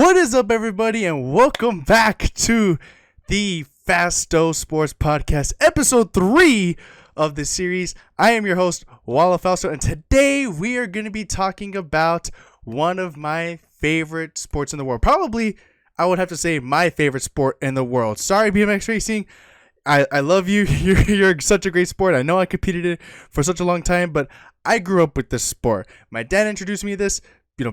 What is up, everybody, and welcome back to the Fasto Sports Podcast, episode 3 of the series. I am your host, Walla Fausto, and today we are going to be talking about one of my favorite sports in the world. Probably, I would have to say, my favorite sport in the world. Sorry, BMX racing. I love you. You're such a great sport. I know I competed in it for such a long time, but I grew up with this sport. My dad introduced me to this,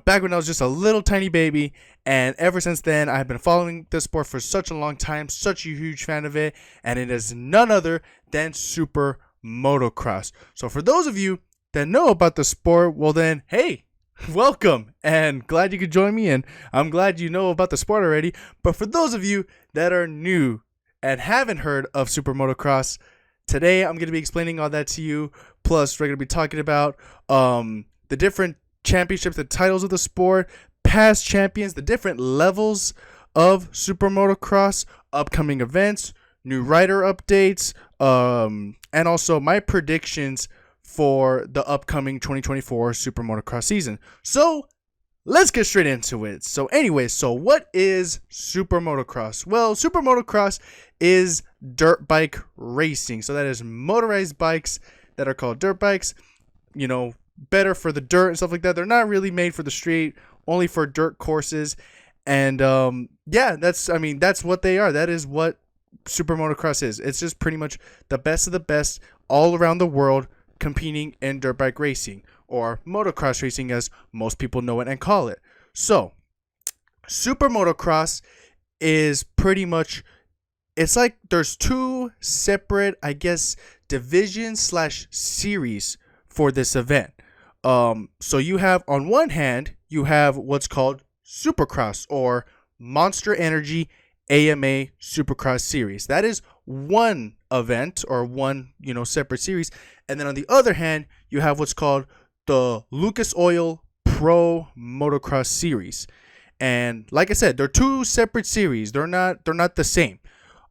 back when I was just a little tiny baby, and ever since then, I've been following this sport for such a long time, such a huge fan of it, and it is none other than Supermotocross. So for those of you that know about the sport, well then, hey, welcome, and glad you could join me, and I'm glad you know about the sport already. But for those of you that are new and haven't heard of Supermotocross, today I'm going to be explaining all that to you. Plus, we're going to be talking about the different championships, the titles of the sport, past champions, the different levels of Supermotocross, upcoming events, new rider updates, and also my predictions for the upcoming 2024 Supermotocross season. So let's get straight into it. So what is Supermotocross? Well, Supermotocross is dirt bike racing. So that is motorized bikes that are called dirt bikes, better for the dirt and stuff like that. They're not really made for the street, only for dirt courses. And that's what they are. That is what Supermotocross is. It's just pretty much the best of the best all around the world competing in dirt bike racing, or motocross racing as most people know it and call it. So Supermotocross is pretty much, it's like there's two separate, divisions / series for this event. So you have, on one hand, you have what's called Supercross, or Monster Energy AMA Supercross Series. That is one event, or one, separate series. And then on the other hand, you have what's called the Lucas Oil Pro Motocross Series. And like I said, they're two separate series. They're not the same.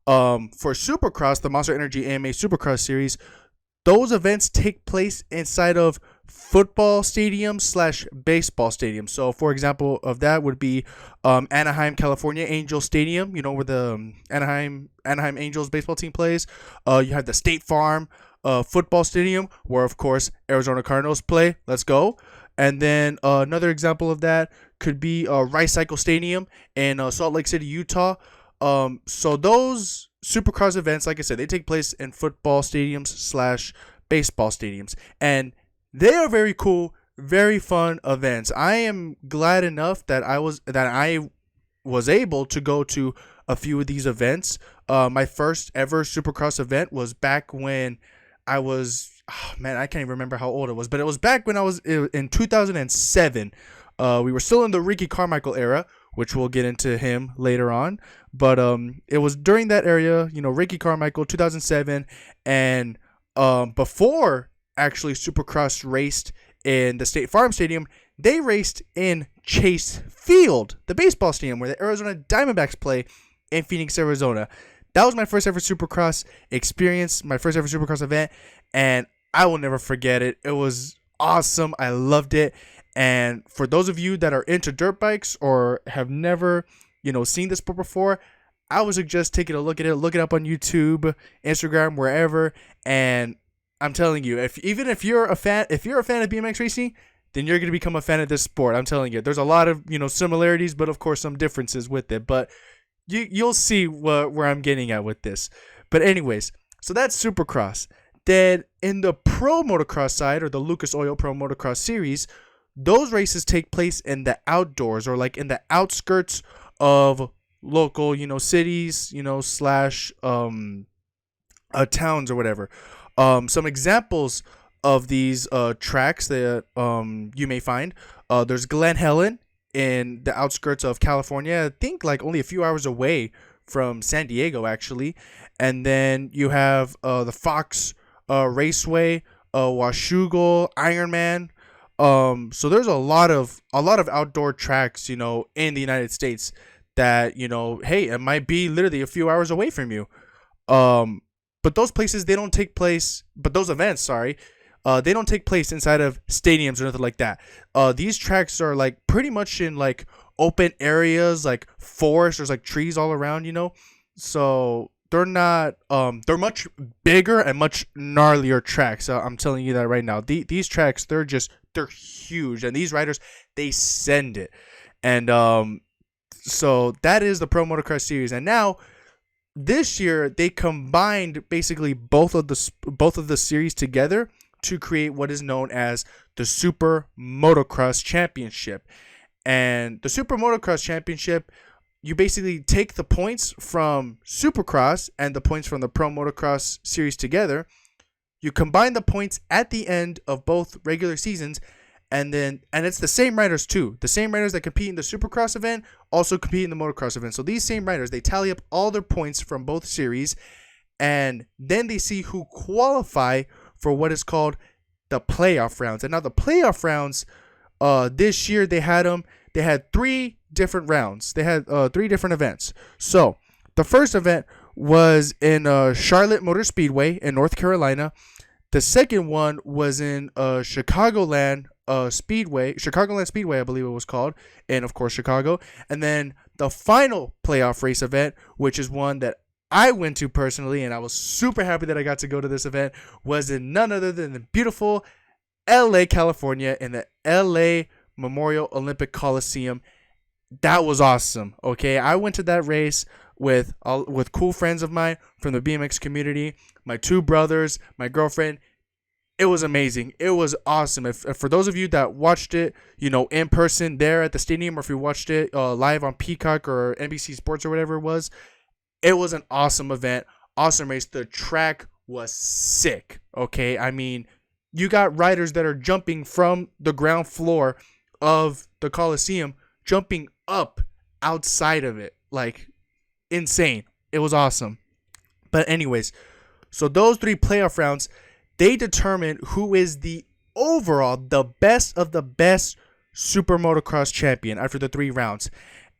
For Supercross, the Monster Energy AMA Supercross Series, those events take place inside of football stadiums / baseball stadiums. So, for example, of that would be Anaheim, California Angels Stadium, where the Anaheim Angels baseball team plays. You have the State Farm football stadium, where, of course, Arizona Cardinals play. Let's go. And then another example of that could be Rice Cycle Stadium in Salt Lake City, Utah. So those Supercross events, like I said, they take place in football stadiums / baseball stadiums, and they are very cool, very fun events. I am glad enough that I was able to go to a few of these events. My first ever Supercross event was back when I was, I can't even remember how old it was, but it was back when I was in 2007. We were still in the Ricky Carmichael era, which we'll get into him later on. But it was during that area, Ricky Carmichael, 2007, and before actually Supercross raced in the State Farm Stadium, they raced in Chase Field, the baseball stadium where the Arizona Diamondbacks play in Phoenix, Arizona. That was my first ever Supercross experience, my first ever Supercross event, and I will never forget it. It was awesome. I loved it. And for those of you that are into dirt bikes or have never, seen this sport before, I would suggest taking a look at it. Look it up on YouTube, Instagram, wherever. And I'm telling you, if you're a fan of BMX racing, then you're going to become a fan of this sport. I'm telling you, there's a lot of, similarities, but of course some differences with it. But you'll see where I'm getting at with this. But anyways, so that's Supercross. Then in the Pro Motocross side, or the Lucas Oil Pro Motocross Series, those races take place in the outdoors, or like in the outskirts of local, cities, / towns or whatever. Some examples of these tracks that you may find. There's Glen Helen in the outskirts of California. I think like only a few hours away from San Diego, actually. And then you have the Fox Raceway, Washougal, Ironman. So there's a lot of outdoor tracks, in the United States that, hey, it might be literally a few hours away from you. But those places, those events, they don't take place inside of stadiums or nothing like that. These tracks are like pretty much in like open areas, like forest. There's like trees all around, you know. So they're not they're much bigger and much gnarlier tracks. I'm telling you that right now. These tracks, they're huge, and these riders, they send it. And so that is the Pro Motocross Series. And now this year they combined basically both of the series together to create what is known as the Super Motocross Championship. And the Super Motocross Championship, you basically take the points from Supercross and the points from the Pro Motocross Series together. You combine the points at the end of both regular seasons, and it's the same riders too. The same riders that compete in the Supercross event also compete in the motocross event. So these same riders, they tally up all their points from both series, and then they see who qualify for what is called the playoff rounds. And now the playoff rounds, this year they had 3 different rounds. They had 3 different events. So the first event was in Charlotte Motor Speedway in North Carolina. The second one was in Chicagoland Speedway, I believe it was called, and of course Chicago. And then the final playoff race event, which is one that I went to personally, and I was super happy that I got to go to this event, was in none other than the beautiful LA, California, in the LA Memorial Olympic Coliseum. That was awesome. Okay, I went to that race with cool friends of mine from the BMX community, my 2 brothers, my girlfriend. It was amazing. It was awesome. If for those of you that watched it, you know, in person there at the stadium, or if you watched it live on Peacock or NBC Sports or whatever it was an awesome event, awesome race. The track was sick. Okay, I mean, you got riders that are jumping from the ground floor of the Coliseum, jumping up outside of it, like insane. It was awesome. But anyways, so those 3 playoff rounds, they determine who is the best of the best Super Motocross champion after the 3 rounds.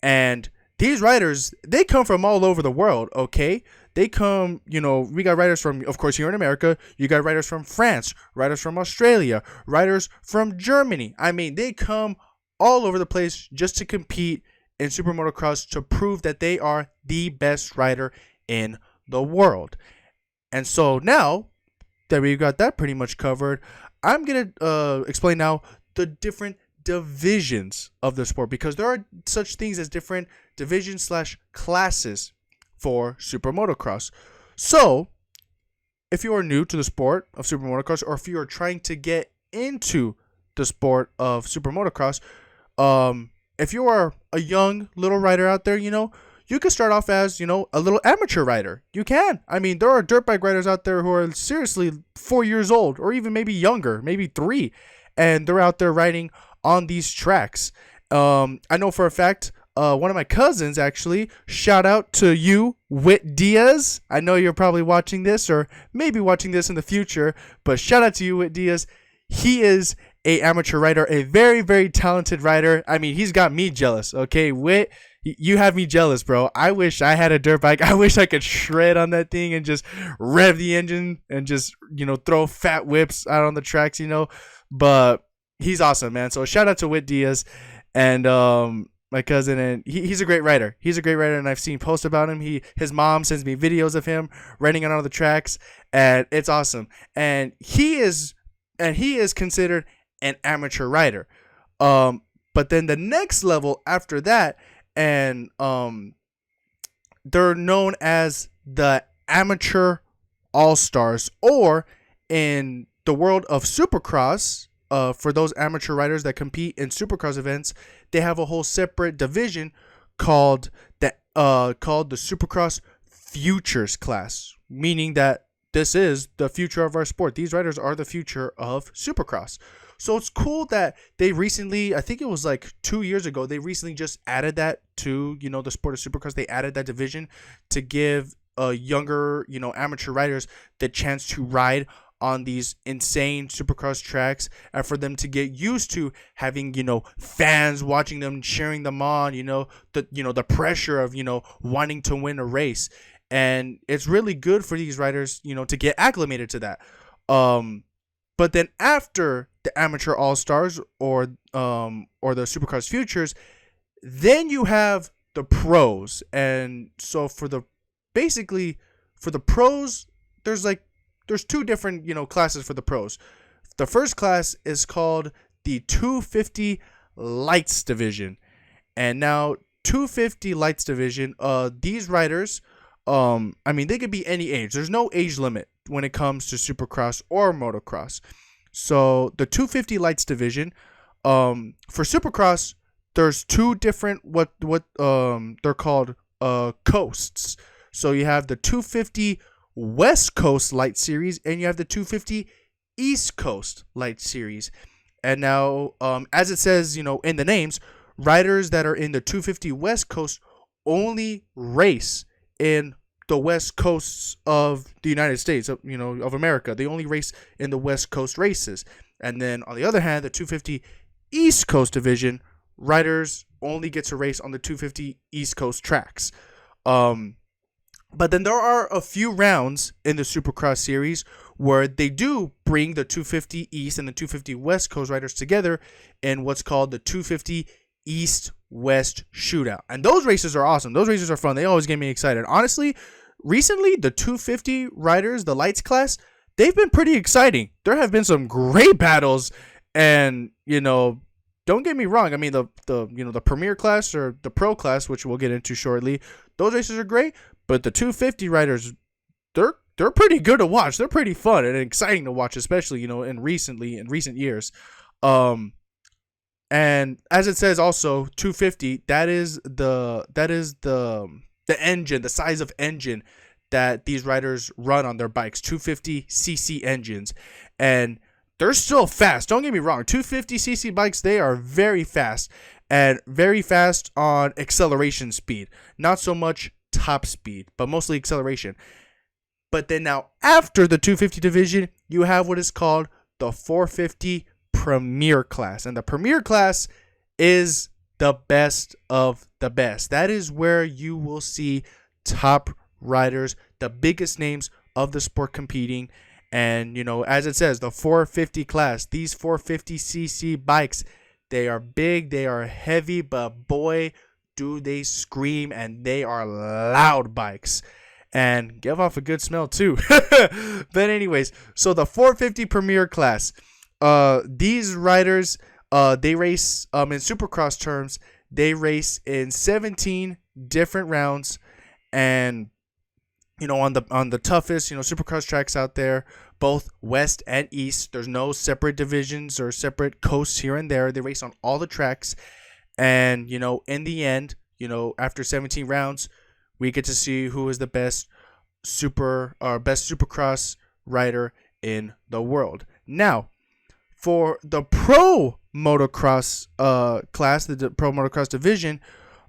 And these riders, they come from all over the world, okay? They come, you know, we got riders from, of course, here in America. You got riders from France, riders from Australia, riders from Germany. I mean, they come all over the place just to compete in Super Motocross to prove that they are the best rider in the world. And so now that we got that pretty much covered, I'm going to explain now the different divisions of the sport, because there are such things as different divisions / classes for Super Motocross. So if you are new to the sport of Super Motocross, or if you are trying to get into the sport of Super Motocross, if you are a young little rider out there, you know, you can start off as, you know, a little amateur rider. You can. I mean, there are dirt bike riders out there who are seriously 4 years old, or even maybe younger, maybe 3, and they're out there riding on these tracks. I know for a fact, one of my cousins, actually, shout out to you, Whit Diaz. I know you're probably watching this, or maybe watching this in the future, but shout out to you, Whit Diaz. He is a amateur rider, a very, very talented rider. I mean, he's got me jealous. Okay, Whit, you have me jealous, bro. I wish I had a dirt bike. I wish I could shred on that thing and just rev the engine and just, you know, throw fat whips out on the tracks, you know. But he's awesome, man. So shout out to Whit Diaz and my cousin, and he's a great rider. He's a great rider, and I've seen posts about him. His mom sends me videos of him riding on all the tracks, and it's awesome. And he is considered an amateur rider. But then the next level after that, and they're known as the amateur all-stars, or in the world of Supercross, for those amateur riders that compete in Supercross events, they have a whole separate division called the Supercross Futures class, meaning that this is the future of our sport. These riders are the future of Supercross. So it's cool that they recently, I think it was like 2 years ago, they recently just added that to, you know, the sport of Supercross. They added that division to give younger, you know, amateur riders the chance to ride on these insane Supercross tracks, and for them to get used to having, you know, fans watching them, cheering them on, you know, the pressure of, you know, wanting to win a race. And it's really good for these riders, you know, to get acclimated to that. But then after the amateur all-stars, or the Supercross Futures, Then you have the pros. And so basically for the pros, there's two different, classes for the pros. The first class is called the 250 Lights Division. And now 250 Lights Division, these riders, they could be any age. There's no age limit when it comes to Supercross or motocross. So the 250 Lights Division, for Supercross, there's two different what they're called coasts. So you have the 250 West Coast Light Series and you have the 250 East Coast Light Series. And now, as it says, in the names, riders that are in the 250 West Coast only race in the West Coasts of the United States, of America. They only race in the West Coast races. And then on the other hand, the 250 East Coast division, riders only get to race on the 250 East Coast tracks. But then there are a few rounds in the Supercross series where they do bring the 250 East and the 250 West Coast riders together in what's called the 250 East-West Shootout. And those races are awesome. Those races are fun. They always get me excited. Honestly, recently, the 250 riders, the lights class, they've been pretty exciting. There have been some great battles. And, don't get me wrong. I mean, the premier class or the pro class, which we'll get into shortly, those races are great. But the 250 riders, they're pretty good to watch. They're pretty fun and exciting to watch, especially, in recent years. And as it says also, 250, that is the engine, the size of engine that these riders run on their bikes, 250cc engines. And they're still fast. Don't get me wrong. 250cc bikes, they are very fast and very fast on acceleration speed. Not so much top speed, but mostly acceleration. But then now after the 250 division, you have what is called the 450 Premier class. And the Premier class is the best of the best. That is where you will see top riders, the biggest names of the sport competing. And, as it says, the 450 class, these 450cc bikes, they are big, they are heavy, but boy, do they scream, and they are loud bikes. And give off a good smell too. But anyways, so the 450 Premier class, these riders, they race, in Supercross terms, they race in 17 different rounds. And, on the toughest, Supercross tracks out there, both West and East, there's no separate divisions or separate coasts here and there. They race on all the tracks. And, in the end, after 17 rounds, we get to see who is the best Supercross rider in the world. Now, for the pro motocross class, the pro motocross division,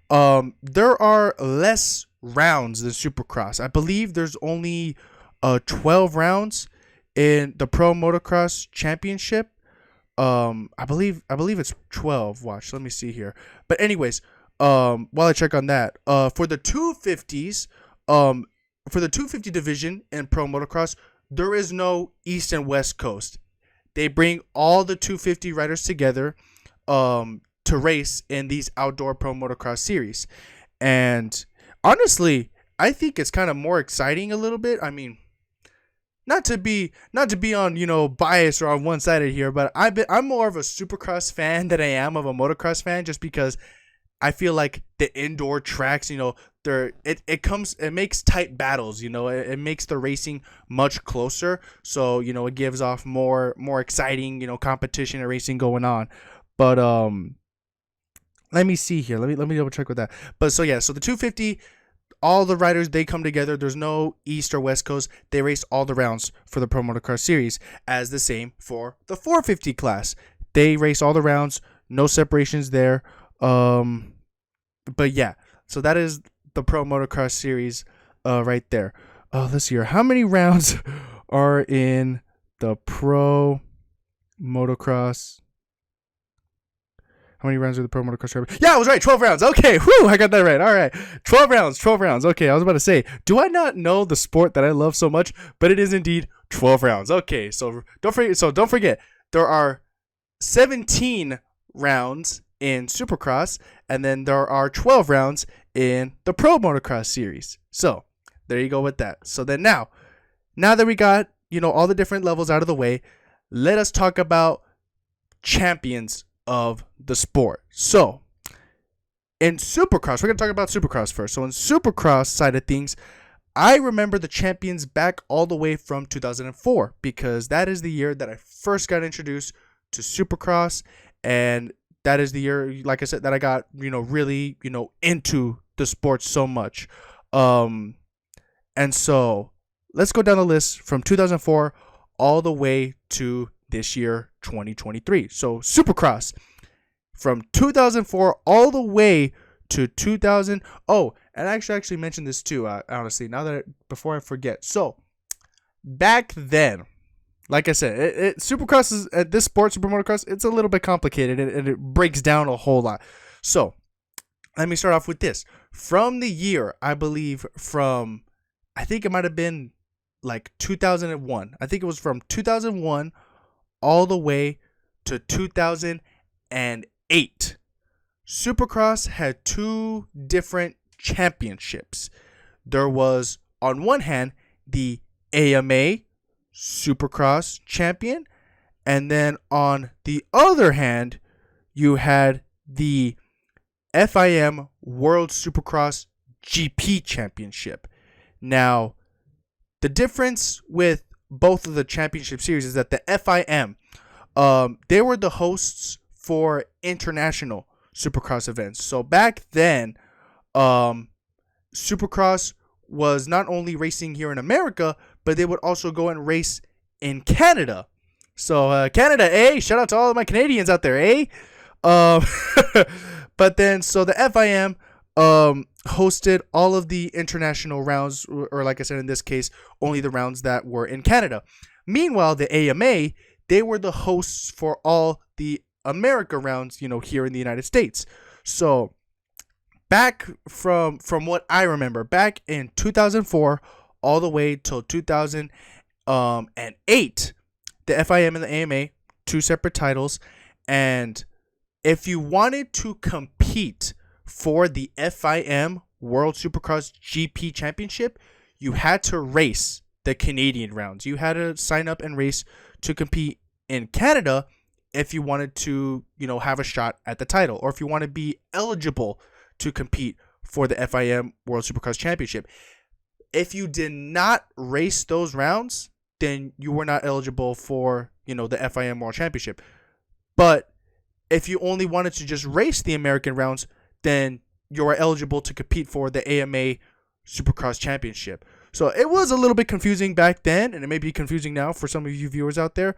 there are less rounds than Supercross. I believe there's only 12 rounds in the pro motocross championship. I believe it's 12. Watch, let me see here. But anyways, while I check on that, for the 250s, for the 250 division in pro motocross, there is no East and West Coast. They bring all the 250 riders together to race in these outdoor pro motocross series. And honestly, I think it's kind of more exciting a little bit. I mean, not to be on, biased or on one sided here, but I'm more of a Supercross fan than I am of a motocross fan, just because I feel like the indoor tracks, it makes tight battles, it makes the racing much closer. So, it gives off more exciting, competition and racing going on. But let me see here. Let me double check with that. But so the 250, all the riders, they come together. There's no East or West Coast. They race all the rounds for the Pro Motocross Series, as the same for the 450 class. They race all the rounds, no separations there. But yeah, so that is the Pro Motocross Series right there. Let's see here. How many rounds are in the Pro Motocross? How many rounds are the Pro Motocross Series? Yeah, I was right. 12 rounds. Okay. Whew, I got that right. All right. 12 rounds. Okay, I was about to say, do I not know the sport that I love so much? But it is indeed 12 rounds. Okay, so don't forget. There are 17 rounds in Supercross, and then there are 12 rounds in the Pro Motocross series. So there you go with that. So then now that we got, all the different levels out of the way, let us talk about champions of the sport. So in Supercross, we're going to talk about Supercross first. So in Supercross side of things, I remember the champions back all the way from 2004, because that is the year that I first got introduced to Supercross, and that is the year, like I said, that I got, really, into the sport so much. And so let's go down the list from 2004 all the way to this year, 2023. So Supercross from 2004 all the way to 2000. Oh, and I actually mentioned this too, honestly, before I forget. So back then, like I said, Supercross is, this sport, Supermotocross, it's a little bit complicated, and it breaks down a whole lot. So let me start off with this. From the year, I think it might have been like 2001. I think it was from 2001 all the way to 2008. Supercross had two different championships. There was, on one hand, the AMA Supercross champion, and then on the other hand, you had the FIM World Supercross GP Championship. Now, the difference with both of the championship series is that the FIM, they were the hosts for international Supercross events. So back then, Supercross was not only racing here in America, but they would also go and race in Canada. So Canada, shout out to all of my Canadians out there, But then, so the FIM hosted all of the international rounds, or like I said, in this case, only the rounds that were in Canada. Meanwhile, the AMA, they were the hosts for all the America rounds, here in the United States. So back from what I remember, back in 2004 all the way till 2008, the FIM and the AMA, two separate titles. And if you wanted to compete for the FIM World Supercross GP Championship, you had to race the Canadian rounds. You had to sign up and race to compete in Canada if you wanted to, have a shot at the title, or if you want to be eligible to compete for the FIM World Supercross Championship. If you did not race those rounds, then you were not eligible for, the FIM World Championship. But if you only wanted to just race the American rounds, then you are eligible to compete for the AMA Supercross Championship. So it was a little bit confusing back then, and it may be confusing now for some of you viewers out there.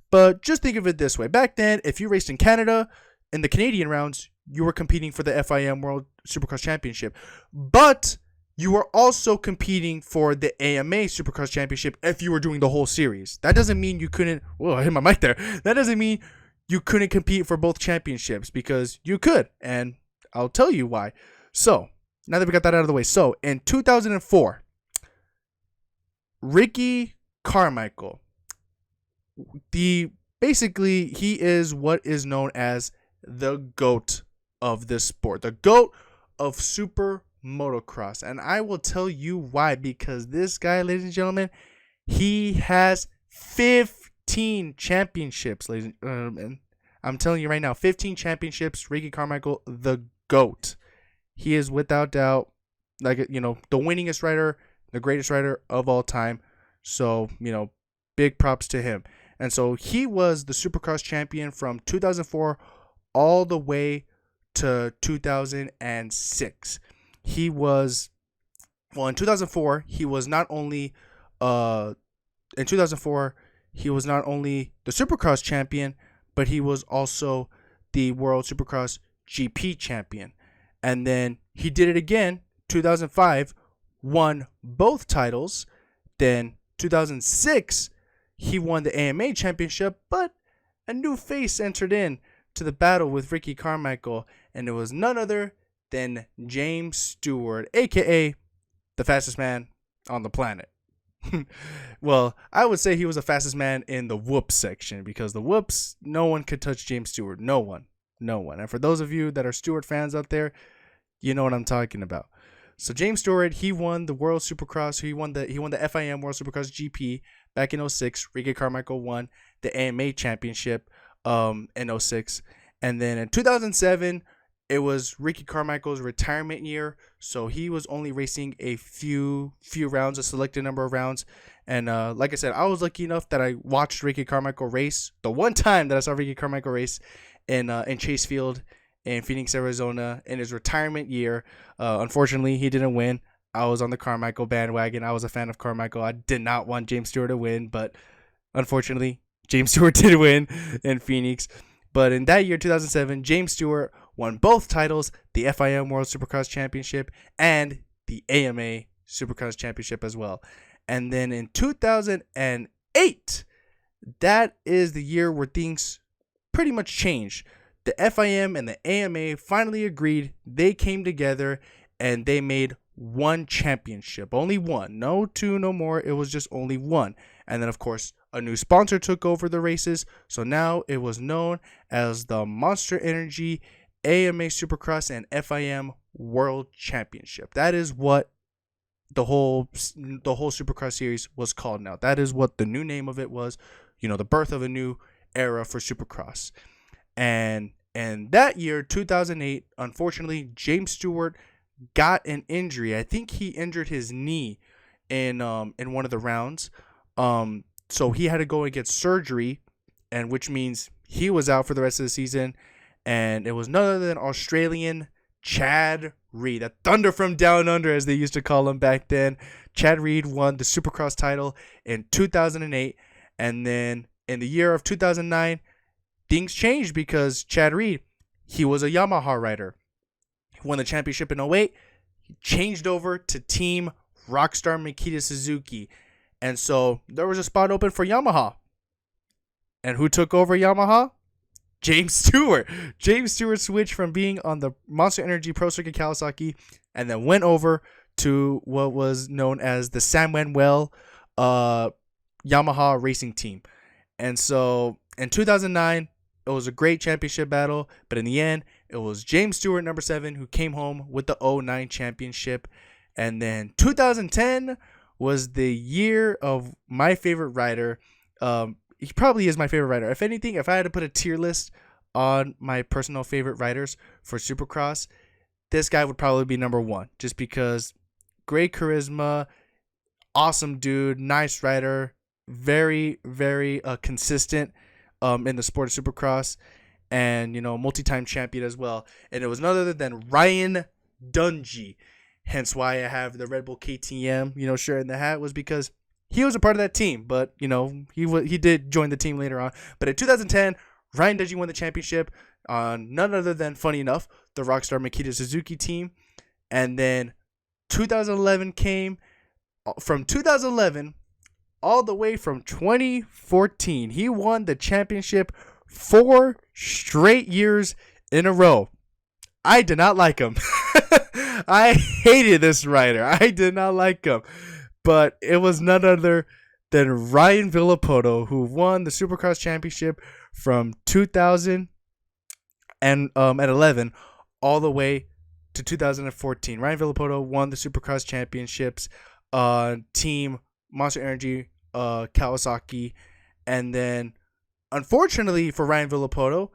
But just think of it this way. Back then, if you raced in Canada, in the Canadian rounds, you were competing for the FIM World Supercross Championship. But you were also competing for the AMA Supercross Championship if you were doing the whole series. That doesn't mean you couldn't... Whoa, I hit my mic there. That doesn't mean you couldn't compete for both championships, because you could. And I'll tell you why. So, now that we got that out of the way. So, in 2004, Ricky Carmichael, basically, he is what is known as the GOAT of this sport. The GOAT of Super Motocross. And I will tell you why. Because this guy, ladies and gentlemen, he has 15 championships, ladies and gentlemen. I'm telling you right now, 15 championships. Ricky Carmichael, the GOAT. He is without doubt, the winningest rider, the greatest rider of all time. So, big props to him. And so he was the Supercross champion from 2004 all the way to 2006. He was, in 2004, he was not only the Supercross champion, but he was also the World Supercross GP champion. And then he did it again, 2005, won both titles. Then 2006, he won the AMA championship, but a new face entered in to the battle with Ricky Carmichael, and it was none other than James Stewart, aka the fastest man on the planet. Well, I would say he was the fastest man in the whoops section, because the whoops, no one could touch James Stewart. No one. No one. And for those of you that are Stewart fans out there, you know what I'm talking about. So James Stewart, he won the World Supercross. He won the FIM World Supercross GP back in 06. Ricky Carmichael won the AMA Championship in 06. And then in 2007, it was Ricky Carmichael's retirement year. So he was only racing a few rounds, a selected number of rounds. And like I said, I was lucky enough that I watched Ricky Carmichael race. The one time that I saw Ricky Carmichael race in Chase Field in Phoenix, Arizona, in his retirement year. Unfortunately, he didn't win. I was on the Carmichael bandwagon. I was a fan of Carmichael. I did not want James Stewart to win, but unfortunately, James Stewart did win in Phoenix. But in that year, 2007, James Stewart won both titles, the FIM World Supercross Championship and the AMA Supercross Championship as well. And then in 2008, that is the year where things pretty much changed. The FIM and the AMA finally agreed. They came together and they made one championship. Only one. No two, no more. It was just only one. And then, of course, a new sponsor took over the races. So now it was known as the Monster Energy AMA Supercross and FIM World Championship. That is what the whole Supercross series was called now. That is what the new name of it was. You know, the birth of a new era for Supercross. And that year, 2008, unfortunately, James Stewart got an injury. I think he injured his knee in one of the rounds. So he had to go and get surgery, and which means he was out for the rest of the season. And it was none other than Australian Chad Reed, a Thunder from Down Under, as they used to call him back then. Chad Reed won the Supercross title in 2008, and then in the year of 2009, things changed because Chad Reed, he was a Yamaha rider. He won the championship in 08. He changed over to Team Rockstar Makita Suzuki. And so there was a spot open for Yamaha. And who took over Yamaha? James Stewart. James Stewart switched from being on the Monster Energy Pro Circuit Kawasaki and then went over to what was known as the San Manuel Yamaha racing team. And so in 2009, it was a great championship battle, but in the end, it was James Stewart, number 7, who came home with the 09 championship. And then 2010 was the year of my favorite rider. He probably is my favorite rider. If anything, if I had to put a tier list on my personal favorite riders for Supercross, this guy would probably be number 1, just because great charisma, awesome dude, nice rider, very, very consistent in the sport of Supercross, and, you know, multi-time champion as well. And it was none other than Ryan Dungey. Hence why I have the Red Bull KTM, you know, shirt in the hat, was because he was a part of that team. But, you know, he did join the team later on. But in 2010, Ryan Dungey won the championship on none other than, funny enough, the Rockstar Makita Suzuki team. And then 2011 came. From 2011 all the way from 2014, he won the championship 4 straight years in a row. I did not like him. I hated this rider. I did not like him. But it was none other than Ryan Villapoto, who won the Supercross championship from 2011 all the way to 2014. Ryan Villapoto won the Supercross championships, team Monster Energy Kawasaki. And then, unfortunately for Ryan Villapoto,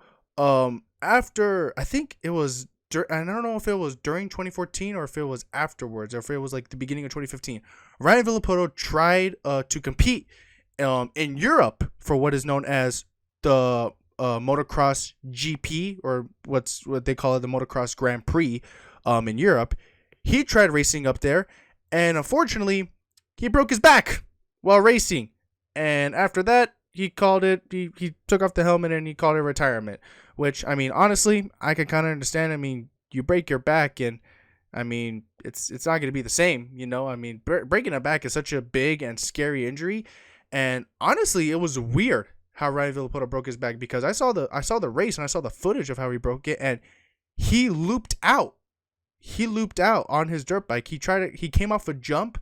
after, I think it was, I don't know if it was during 2014 or if it was afterwards, or if it was like the beginning of 2015, Ryan Villapoto tried to compete in Europe for what is known as the Motocross GP, or what they call it, the Motocross Grand Prix in Europe. He tried racing up there, and unfortunately, he broke his back while racing. And after that, he called it, he took off the helmet and he called it retirement. Which, I mean, honestly, I can kind of understand. I mean, you break your back, and I mean, it's not going to be the same, you know. I mean, breaking a back is such a big and scary injury. And honestly, it was weird how Ryan Villapoto broke his back, because I saw the race and I saw the footage of how he broke it, and he looped out. He looped out on his dirt bike. He came off a jump,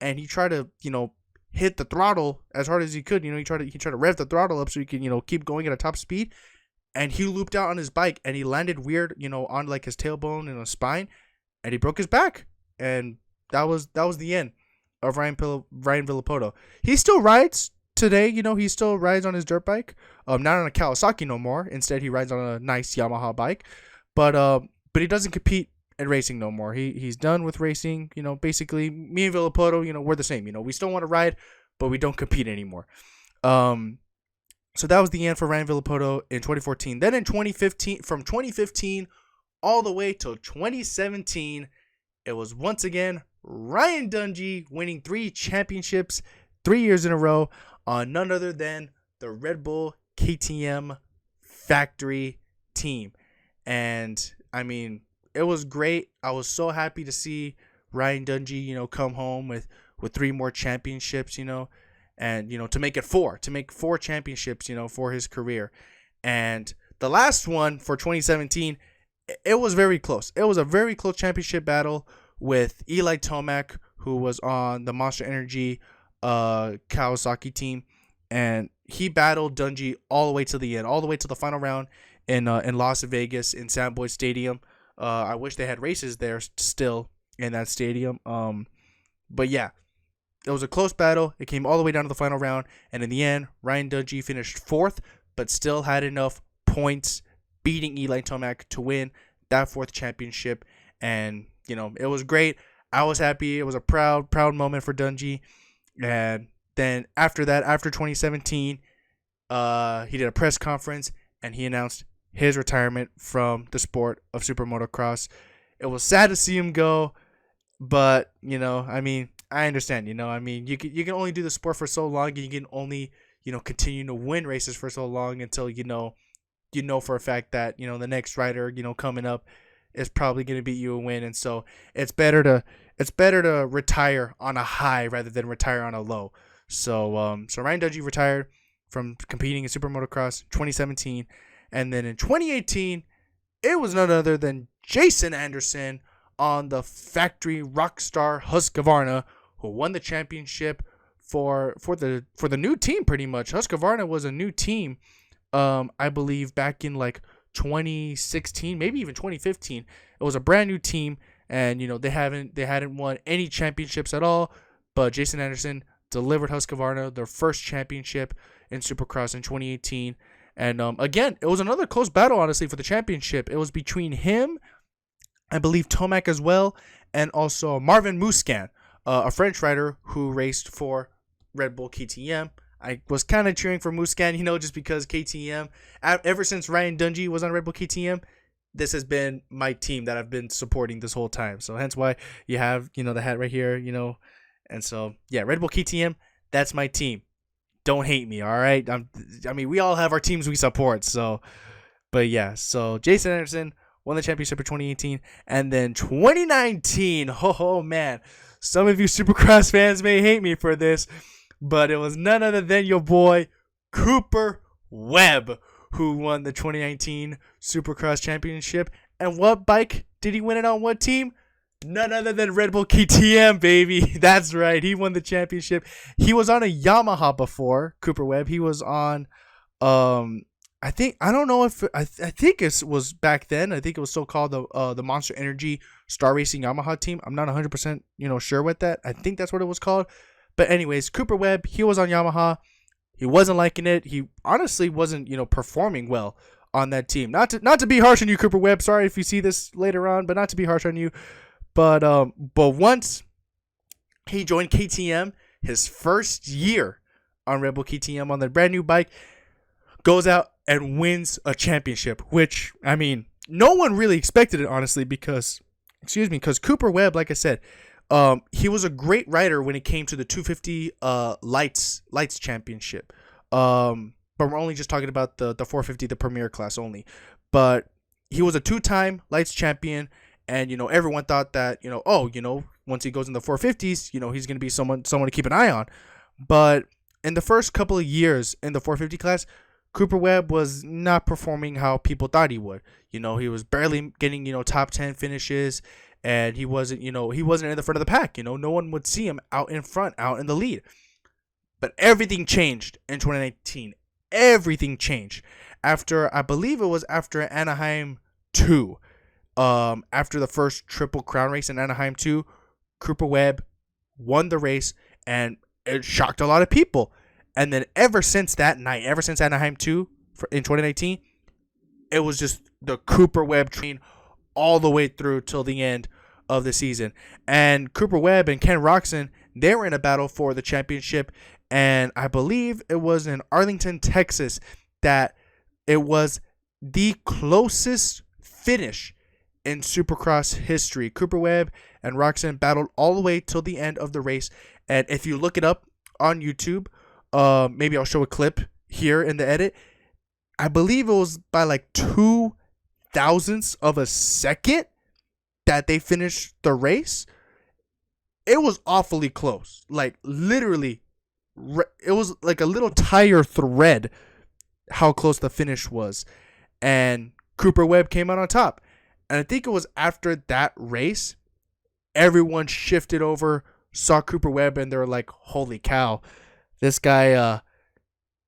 and he tried to, you know, hit the throttle as hard as he could. You know, he tried to rev the throttle up so he could, you know, keep going at a top speed. and he looped out on his bike, and he landed weird, on like his tailbone and his spine, and he broke his back, and that was the end of Ryan Villapoto. He still rides today, he still rides on his dirt bike. Not on a Kawasaki no more. Instead, he rides on a nice Yamaha bike, but he doesn't compete in racing no more. He's done with racing. Basically, me and Villapoto, we're the same. We still want to ride, but we don't compete anymore. So that was the end for Ryan Villapoto in 2014. Then in 2015, from 2015 all the way till 2017, it was once again Ryan Dungey winning 3 championships 3 years in a row on none other than the Red Bull KTM factory team. And I mean, it was great. I was so happy to see Ryan Dungey, come home with 3 more championships, and to make 4 championships, for his career. And the last one for 2017, it was very close. It was a very close championship battle with Eli Tomac, who was on the Monster Energy Kawasaki team, and he battled Dungey all the way to the end, all the way to the final round in Las Vegas in Sam Boyd Stadium. I wish they had races there still in that stadium. But yeah, it was a close battle. It came all the way down to the final round, and in the end, Ryan Dungey finished 4th, but still had enough points, beating Eli Tomac to win that 4th championship. And it was great. I was happy. It was a proud moment for Dungey. And then after that, after 2017, he did a press conference and he announced his retirement from the sport of supermotocross. It was sad to see him go, but I understand. You can only do the sport for so long, and you can only continue to win races for so long until you know for a fact that the next rider coming up is probably going to beat you and win. And so it's better to retire on a high rather than retire on a low. So Ryan Dungey retired from competing in supermotocross 2017, and then in 2018 it was none other than Jason Anderson on the factory Rockstar Husqvarna, who won the championship for the new team. Pretty much, Husqvarna was a new team, I believe back in like 2016, maybe even 2015. It was a brand new team, and they hadn't won any championships at all. But Jason Anderson delivered Husqvarna their first championship in Supercross in 2018. And again, it was another close battle, honestly, for the championship. It was between him, I believe Tomac as well, and also Marvin Musquin, a French rider who raced for Red Bull KTM. I was kind of cheering for Musquin, just because KTM, ever since Ryan Dungey was on Red Bull KTM, this has been my team that I've been supporting this whole time. So hence why you have, the hat right here, And so, yeah, Red Bull KTM, that's my team. Don't hate me, all right? We all have our teams we support. So, but yeah, so Jason Anderson won the championship for 2018. And then 2019, oh man, some of you Supercross fans may hate me for this, but it was none other than your boy Cooper Webb who won the 2019 Supercross championship. And what bike did he win it on? What team? None other than Red Bull KTM, baby. That's right. He won the championship. He was on a Yamaha before, Cooper Webb. He was on, I think it was back then. I think it was still called the Monster Energy Star Racing Yamaha team. I'm not 100%, sure with that. I think that's what it was called. But anyways, Cooper Webb, he was on Yamaha. He wasn't liking it. He honestly wasn't, performing well on that team. Not to be harsh on you, Cooper Webb. Sorry if you see this later on, but not to be harsh on you. But once he joined KTM, his first year on Red Bull KTM on the brand new bike, goes out and wins a championship, which, no one really expected it, honestly, because Cooper Webb, like I said, he was a great rider when it came to the 250 lights championship. But we're only just talking about the 450, the premier class only. But he was a 2-time lights champion. And, everyone thought that, once he goes in the 450s, he's going to be someone to keep an eye on. But in the first couple of years in the 450 class, Cooper Webb was not performing how people thought he would. He was barely getting, top 10 finishes, and he wasn't in the front of the pack. No one would see him out in front, out in the lead. But everything changed in 2019. everything changed after, I believe it was after Anaheim 2. After the first Triple Crown race in Anaheim 2, Cooper Webb won the race, and it shocked a lot of people. And then ever since that night, ever since Anaheim 2 in 2019, it was just the Cooper Webb train all the way through till the end of the season. And Cooper Webb and Ken Roczen, they were in a battle for the championship. And I believe it was in Arlington, Texas, that it was the closest finish in Supercross history. Cooper Webb and Roczen battled all the way till the end of the race. And if you look it up on YouTube, maybe I'll show a clip here in the edit. I believe it was by like 0.02 of a second that they finished the race. It was awfully close. Like literally, it was like a little tire thread how close the finish was. And Cooper Webb came out on top. And I think it was after that race, everyone shifted over, saw Cooper Webb, and they were like, holy cow, this guy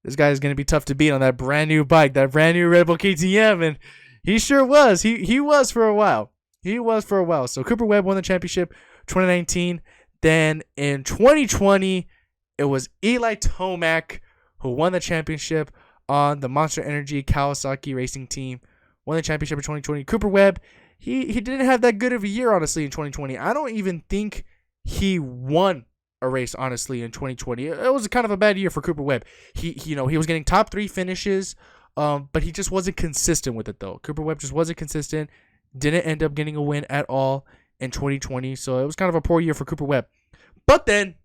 is going to be tough to beat on that brand new bike, that brand new Red Bull KTM. And he sure was. He was for a while. So Cooper Webb won the championship 2019. Then in 2020, it was Eli Tomac who won the championship on the Monster Energy Kawasaki racing team. Won the championship in 2020. Cooper Webb, he didn't have that good of a year, honestly, in 2020. I don't even think he won a race, honestly, in 2020. It was kind of a bad year for Cooper Webb. He was getting top 3 finishes, but he just wasn't consistent with it, though. Cooper Webb just wasn't consistent. Didn't end up getting a win at all in 2020, so it was kind of a poor year for Cooper Webb. But then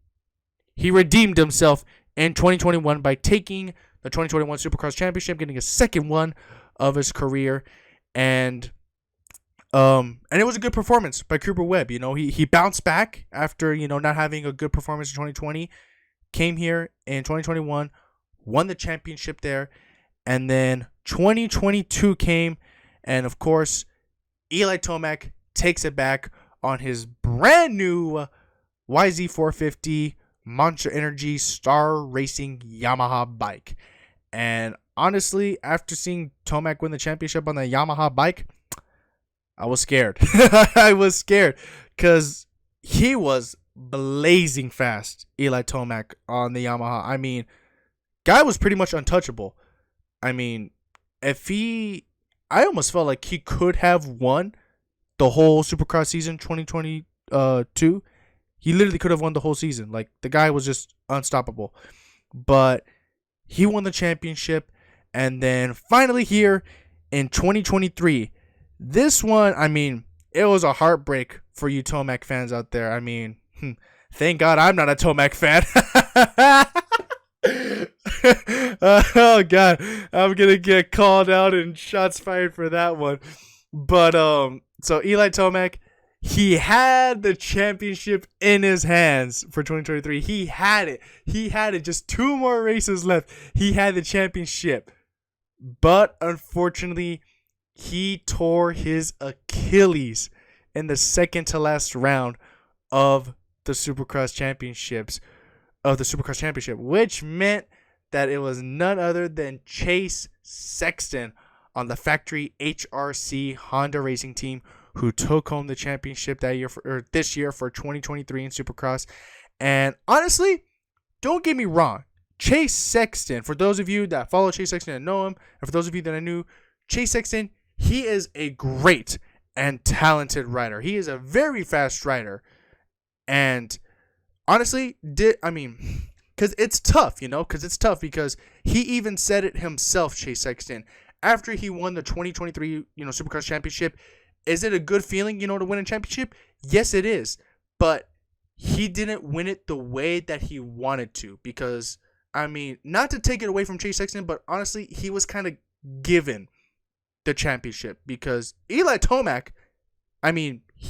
he redeemed himself in 2021 by taking the 2021 Supercross Championship, getting a second one of his career, and it was a good performance by Cooper Webb. He bounced back after not having a good performance in 2020, came here in 2021, won the championship there, and then 2022 came, and of course Eli Tomac takes it back on his brand new YZ450 Monster Energy Star Racing Yamaha bike. And honestly, after seeing Tomac win the championship on the Yamaha bike, I was scared. I was scared because he was blazing fast, Eli Tomac, on the Yamaha. I mean, guy was pretty much untouchable. I mean, I almost felt like he could have won the whole Supercross season 2022. He literally could have won the whole season. Like, the guy was just unstoppable. But he won the championship. And then finally here in 2023, this one, I mean, it was a heartbreak for you Tomac fans out there. I mean, thank God I'm not a Tomac fan. Oh, God. I'm going to get called out and shots fired for that one. But, so Eli Tomac, he had the championship in his hands for 2023. He had it. Just 2 more races left. He had the championship. But unfortunately, he tore his Achilles in the second to last round of the Supercross Championship, which meant that it was none other than Chase Sexton on the factory HRC Honda Racing Team who took home the championship this year for 2023 in Supercross. And honestly, don't get me wrong, Chase Sexton, for those of you that follow Chase Sexton and know him, and for those of you that I knew, Chase Sexton, he is a great and talented rider. He is a very fast rider. And honestly, because it's tough, because he even said it himself, Chase Sexton, after he won the 2023, Supercross Championship. Is it a good feeling, to win a championship? Yes, it is. But he didn't win it the way that he wanted to, because, not to take it away from Chase Sexton, but honestly, he was kind of given the championship because Eli Tomac,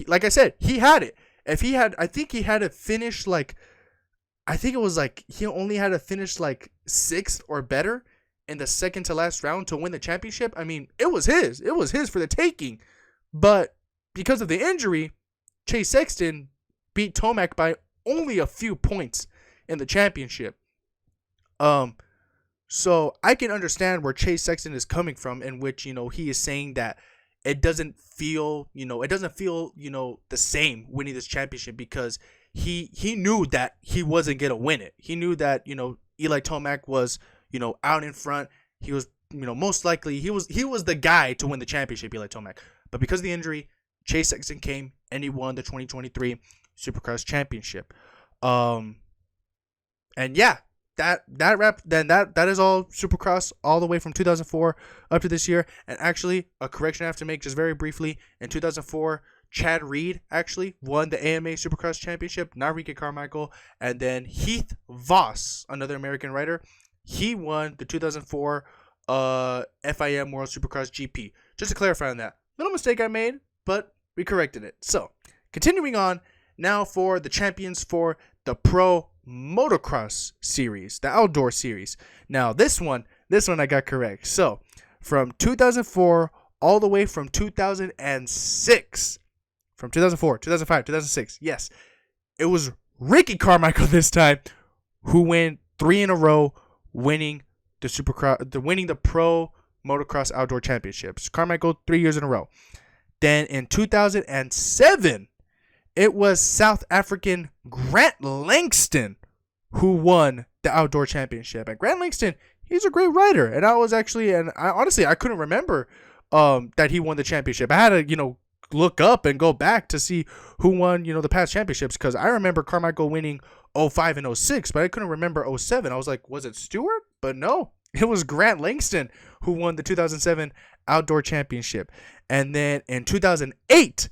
like I said, he had it. I think he had to finish he only had to finish 6th or better in the second to last round to win the championship. It was his. It was his for the taking. But because of the injury, Chase Sexton beat Tomac by only a few points in the championship. So I can understand where Chase Sexton is coming from, in which, he is saying that it doesn't feel, the same winning this championship, because he knew that he wasn't gonna win it. He knew that, Eli Tomac was, out in front. He was, most likely he was the guy to win the championship, Eli Tomac. But because of the injury, Chase Sexton came and he won the 2023 Supercross championship. And yeah, that is all Supercross all the way from 2004 up to this year. And actually, a correction I have to make just very briefly: in 2004, Chad Reed actually won the AMA Supercross championship, not Ricky Carmichael. And then Heath Voss, another American rider, he won the 2004 FIM World Supercross GP. Just to clarify on that, little mistake I made, but we corrected it. So continuing on now for the champions for the Pro Motocross series, the outdoor series. Now this one I got correct. So from 2004 all the way from 2006, from 2004, 2005, 2006, yes, it was Ricky Carmichael this time who went 3 in a row, winning the Pro Motocross Outdoor Championships. Carmichael 3 years in a row. Then in 2007, it was South African Grant Langston who won the outdoor championship. And Grant Langston, he's a great rider. And I honestly couldn't remember that he won the championship. I had to, look up and go back to see who won, the past championships, because I remember Carmichael winning 05 and 06, but I couldn't remember 07. I was like, was it Stewart? But no, it was Grant Langston who won the 2007 outdoor championship. And then in 2008,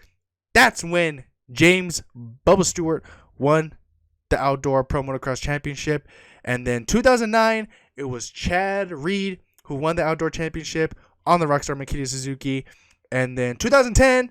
that's when James Bubba Stewart won the outdoor Pro Motocross championship. And then 2009, it was Chad Reed who won the outdoor championship on the Rockstar Makita Suzuki. And then 2010,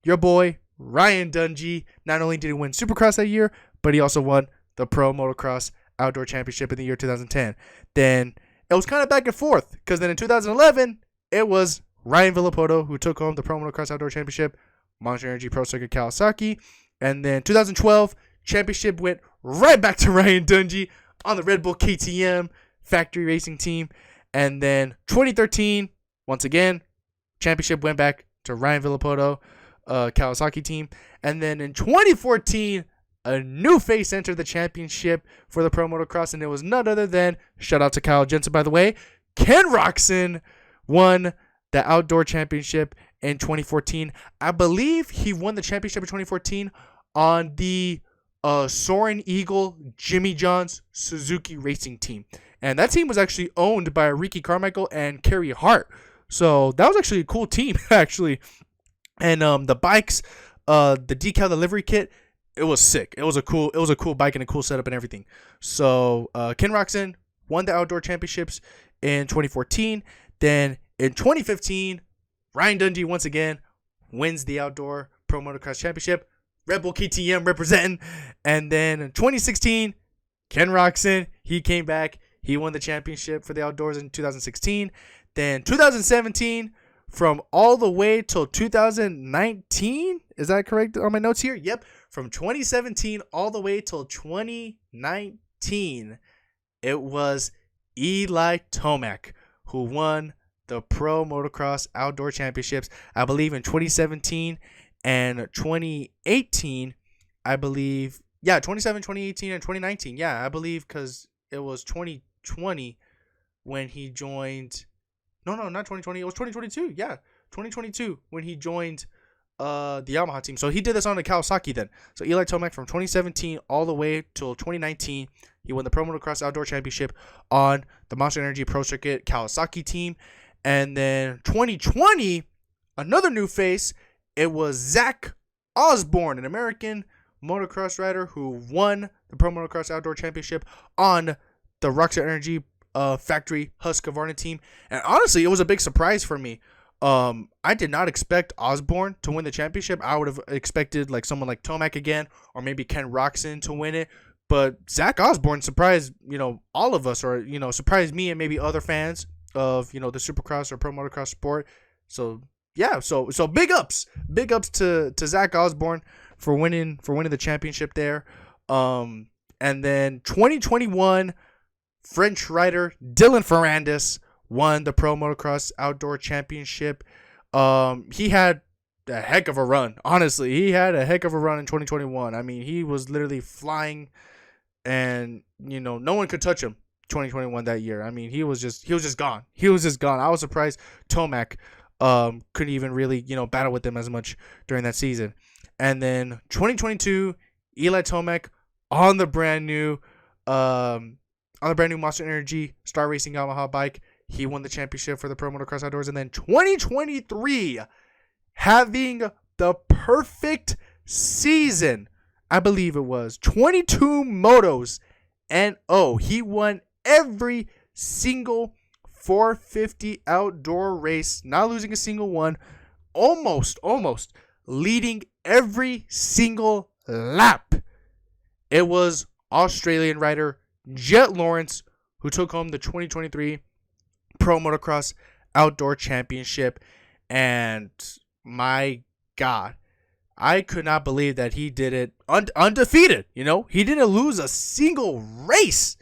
your boy Ryan Dungey, not only did he win Supercross that year, but he also won the Pro Motocross outdoor championship in the year 2010. Then it was kind of back and forth, because then in 2011, it was Ryan Villapoto who took home the Pro Motocross outdoor championship, Monster Energy Pro Circuit Kawasaki. And then 2012, championship went right back to Ryan Dungey on the Red Bull KTM factory racing team. And then 2013, once again, championship went back to Ryan Villapoto Kawasaki team. And then in 2014, a new face entered the championship for the Pro Motocross, and it was none other than, shout out to Kyle Jensen, by the way, Ken Roczen won the outdoor championship in 2014. I believe he won the championship in 2014 on the Soaring Eagle Jimmy John's Suzuki racing team. And that team was actually owned by Ricky Carmichael and Kerry Hart. So that was actually a cool team, actually. And the bikes, the decal, the livery kit, it was sick. It was a cool bike and a cool setup and everything. So Ken Roczen won the outdoor championships in 2014. Then in 2015, Ryan Dungey once again wins the outdoor Pro Motocross championship. Red Bull KTM representing. And then in 2016, Ken Roczen, he came back. He won the championship for the outdoors in 2016. Then 2017, from all the way till 2019. Is that correct on my notes here? Yep. From 2017 all the way till 2019, it was Eli Tomac who won the Pro Motocross Outdoor Championships. I believe in 2017 and 2018. I believe, 2017, 2018, and 2019. Yeah, I believe, because it was 2020 when he joined. No, not 2020. It was 2022. Yeah, 2022 when he joined the Yamaha team. So he did this on the Kawasaki then. So Eli Tomac from 2017 all the way till 2019, he won the Pro Motocross Outdoor Championship on the Monster Energy Pro Circuit Kawasaki team. And then 2020, another new face, it was Zach Osborne, an American motocross rider who won the Pro Motocross Outdoor Championship on the Rockstar Energy factory Husqvarna team. And honestly, it was a big surprise for me. I did not expect Osborne to win the championship. I would have expected like someone like Tomac again, or maybe Ken Roczen to win it. But Zach Osborne surprised, all of us, or, surprised me and maybe other fans of, the Supercross or Pro Motocross sport. So yeah, so big ups to Zach Osborne for winning the championship there. And then 2021, French rider Dylan Ferrandis won the Pro Motocross Outdoor Championship. He had a heck of a run. Honestly, he had a heck of a run in 2021. I mean, he was literally flying, and no one could touch him. 2021 that year. I mean, he was just gone. He was just gone. I was surprised Tomac couldn't even really battle with them as much during that season. And then 2022, Eli Tomac on the brand new Monster Energy Star Racing Yamaha bike. He won the championship for the Pro Motocross Outdoors. And then 2023, having the perfect season, I believe it was 22 motos and he won every single 450 outdoor race, not losing a single one, almost leading every single lap. It was Australian rider Jet Lawrence who took home the 2023 Pro Motocross Outdoor Championship. And my God, I could not believe that he did it undefeated. He didn't lose a single race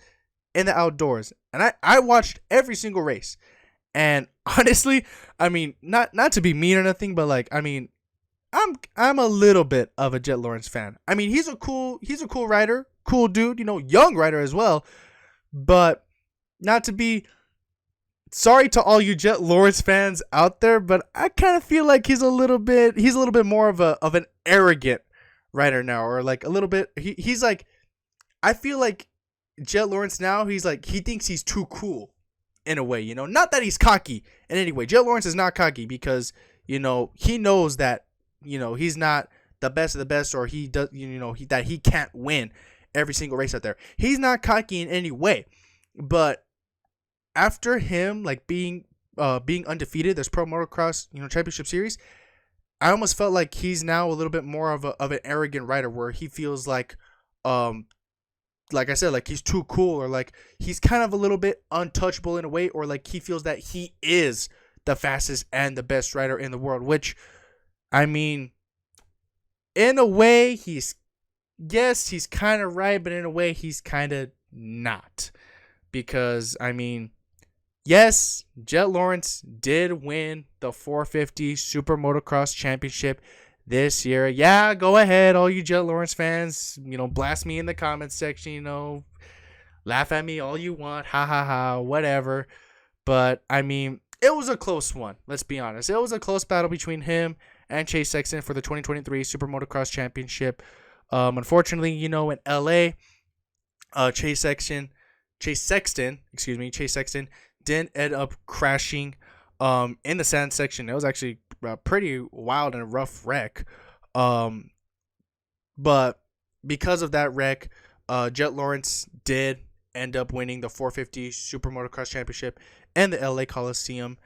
in the outdoors. And I watched every single race. And honestly, I mean, not to be mean or nothing, but like, I mean, I'm a little bit of a Jet Lawrence fan. I mean, he's a cool rider, cool dude, young rider as well. But not to be sorry to all you Jet Lawrence fans out there, but I kind of feel like he's a little bit more of an arrogant rider now, or like a little bit. He's like, I feel like Jet Lawrence now, he thinks he's too cool in a way, not that he's cocky in any way. Jet Lawrence is not cocky because, he knows that, he's not the best of the best, or he does, that he can't win every single race out there. He's not cocky in any way. But after him, like being undefeated, this Pro Motocross, Championship Series, I almost felt like he's now a little bit more of an arrogant rider, where he feels like I said, like he's too cool, or like he's kind of a little bit untouchable in a way, or like he feels that he is the fastest and the best rider in the world, which, I mean, in a way, he's kind of right, but in a way, he's kind of not. Because, I mean, yes, Jet Lawrence did win the 450 Super Motocross Championship this year. Yeah, go ahead, all you Jet Lawrence fans, blast me in the comments section, laugh at me all you want, ha ha ha, whatever. But, I mean, it was a close one, let's be honest. It was a close battle between him and Chase Sexton for the 2023 Super Motocross Championship. Unfortunately, in LA, Chase Sexton didn't end up crashing in the sand section. It was actually a pretty wild and rough wreck. But because of that wreck, Jet Lawrence did end up winning the 450 Super Motocross Championship and the LA Coliseum.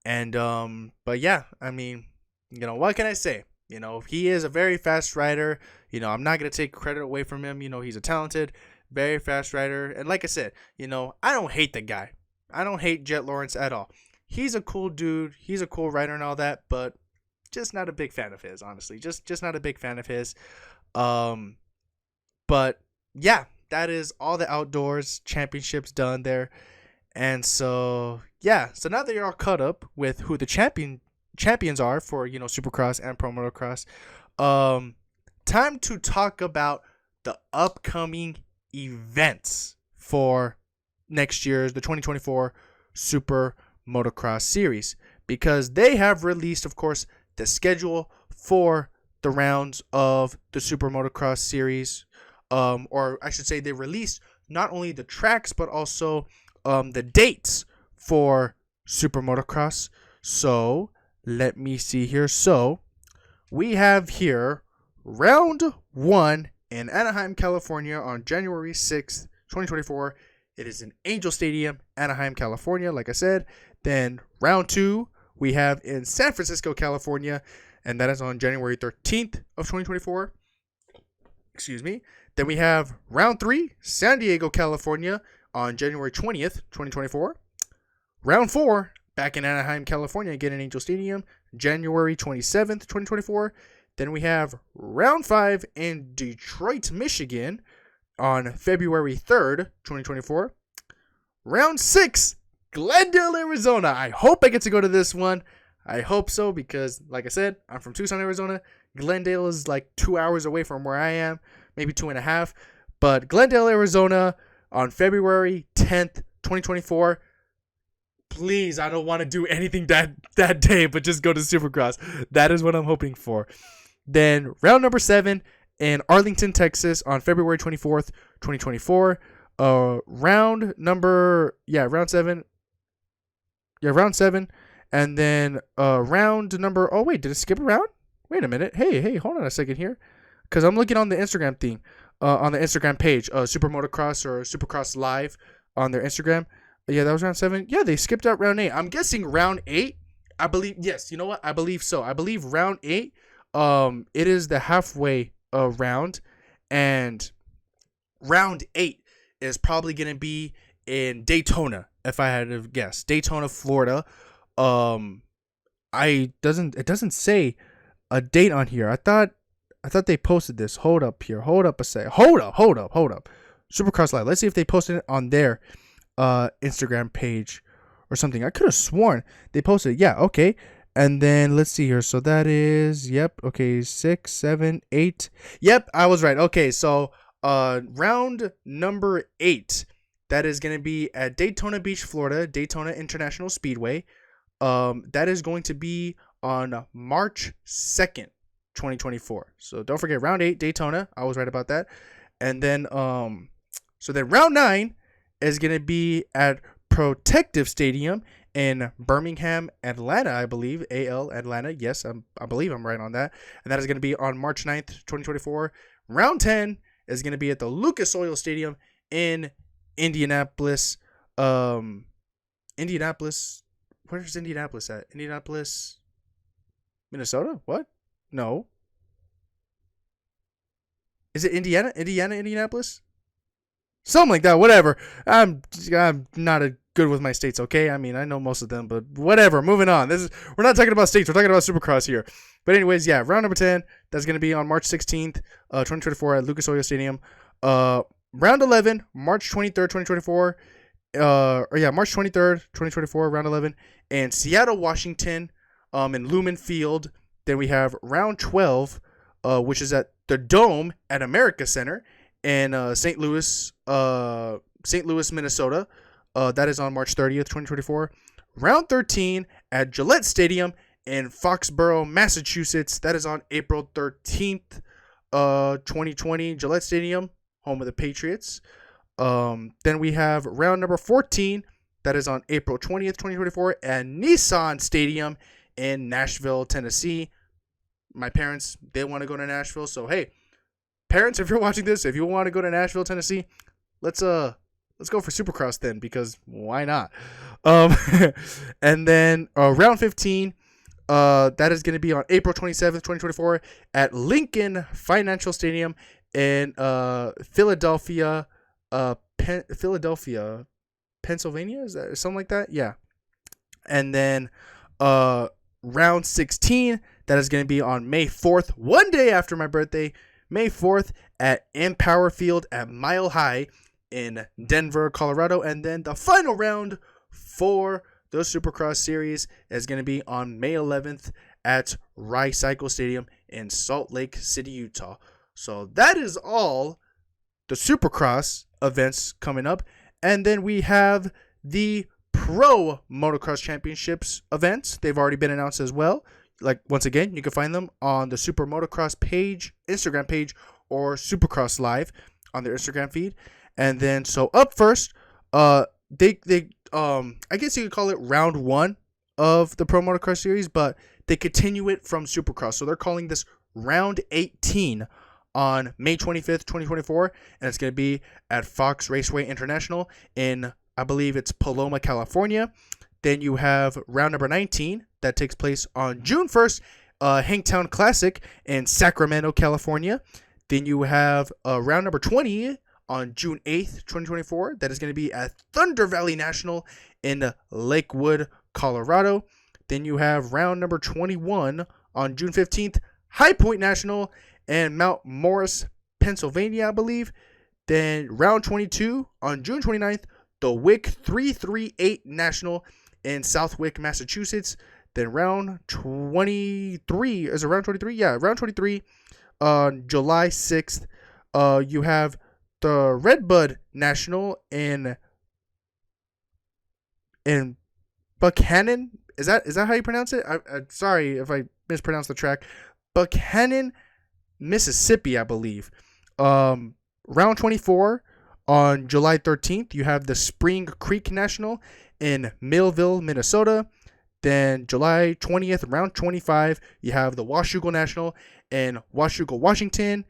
And but yeah, I mean, what can I say? He is a very fast rider. I'm not going to take credit away from him. He's a talented, very fast rider. And like I said, I don't hate the guy. I don't hate Jet Lawrence at all. He's a cool dude. He's a cool rider and all that, but just not a big fan of his, honestly. Just not a big fan of his. But yeah, that is all the outdoors championships done there. And so, yeah. So now that you're all caught up with who the champions are for, Supercross and Pro Motocross, time to talk about the upcoming events for next year's, the 2024 Super Motocross Series, because they have released, of course, the schedule for the rounds of the Super Motocross Series, or I should say they released not only the tracks, but also the dates for Super Motocross. So let me see here. So we have here round 1 in Anaheim, California on January 6th, 2024. It is in Angel Stadium, Anaheim, California, like I said. Then round 2 we have in San Francisco, California, and that is on January 13th of 2024. Excuse me. Then we have round 3, San Diego, California on January 20th, 2024. Round 4, back in Anaheim, California, again in Angel Stadium, January 27th, 2024. Then we have round 5 in Detroit, Michigan on February 3rd, 2024. round 6, Glendale, Arizona. I hope I get to go to this one. I hope so because, like I said, I'm from Tucson, Arizona. Glendale is like 2 hours away from where I am, maybe 2.5. But Glendale, Arizona on February 10th, 2024. Please, I don't want to do anything that day, but just go to Supercross. That is what I'm hoping for. Then round number 7 in Arlington, Texas on February 24th, 2024. Round 7. Yeah, round 7. And then round number, oh wait, did it skip a round? Wait a minute. Hey, hold on a second here. Because I'm looking on the Instagram thing, on the Instagram page, Supermotocross or Supercross Live on their Instagram. Yeah, that was round 7. Yeah, they skipped out round 8. I'm guessing round 8, I believe, yes, you know what? I believe so. I believe round 8, it is the halfway round. And round 8 is probably going to be in Daytona, if I had to guess. Daytona, Florida. It doesn't say a date on here. I thought they posted this. Hold up here. Hold up a sec. Hold up. Supercross Live. Let's see if they posted it on their Instagram page or something. I could have sworn they posted it. Yeah, okay. And then let's see here. So that is, yep, okay, 6, 7, 8. Yep, I was right. Okay, so round number 8. That is going to be at Daytona Beach, Florida, Daytona International Speedway. That is going to be on March 2nd, 2024. So don't forget round 8, Daytona. I was right about that. And then so then round 9 is going to be at Protective Stadium in Birmingham, Atlanta, I believe. AL Atlanta. Yes, I believe I'm right on that. And that is going to be on March 9th, 2024. Round 10 is going to be at the Lucas Oil Stadium in Indianapolis. Indianapolis. Where's Indianapolis at? Indianapolis, Minnesota? What? No. Is it Indiana? Indianapolis? Something like that. Whatever. I'm not good with my states. Okay. I mean, I know most of them, but whatever. Moving on. We're not talking about states. We're talking about Supercross here. But anyways, yeah. Round number 10. That's going to be on March 16th, 2024 at Lucas Oil Stadium. Round 11, March 23rd, 2024. March 23rd, 2024. Round 11 in Seattle, Washington. In Lumen Field. Then we have round 12, which is at the Dome at America Center in St. Louis, Minnesota. That is on March 30th, 2024. Round 13 at Gillette Stadium in Foxborough, Massachusetts. That is on April 13th, 2020. Gillette Stadium, home of the Patriots. Then we have round number 14. That is on April 20th, 2024 at Nissan Stadium in Nashville, Tennessee. My parents, they want to go to Nashville. So, hey, parents, if you're watching this, if you want to go to Nashville, Tennessee, let's go for Supercross then, because why not? And then round 15, that is going to be on April 27th, 2024 at Lincoln Financial Stadium in Philadelphia, Pennsylvania. Is that something like that? Yeah. And then round 16, that is going to be on May 4th, one day after my birthday, May 4th at Empower Field at Mile High in Denver, Colorado. And then the final round for the Supercross series is going to be on May 11th at Cycle Stadium in Salt Lake City, Utah. So that is all the Supercross events coming up. And then we have the Pro Motocross Championships events. They've already been announced as well. Like, once again, you can find them on the Supermotocross page, Instagram page, or Supercross Live on their Instagram feed. And then, so up first, I guess you could call it round 1 of the Pro Motocross series, but they continue it from Supercross. So they're calling this round 18 on May 25th, 2024, and it's going to be at Fox Raceway International in, I believe it's Paloma, California. Then you have round number 19 that takes place on June 1st, Hangtown Classic in Sacramento, California. Then you have round number 20 on June 8th, 2024. That is going to be at Thunder Valley National in Lakewood, Colorado. Then you have round number 21 on June 15th, High Point National in Mount Morris, Pennsylvania, I believe. Then round 22 on June 29th, the WIC 338 National in Southwick, Massachusetts. Then round 23, is it round 23? Yeah, round 23 on July 6th. You have the Redbud National in Buchanan. Is that how you pronounce it? I'm sorry if I mispronounced the track. Buchanan, Mississippi, I believe. Round 24 on July 13th, you have the Spring Creek National in Millville, Minnesota. Then July 20th, round 25, you have the Washougal National in Washougal, Washington.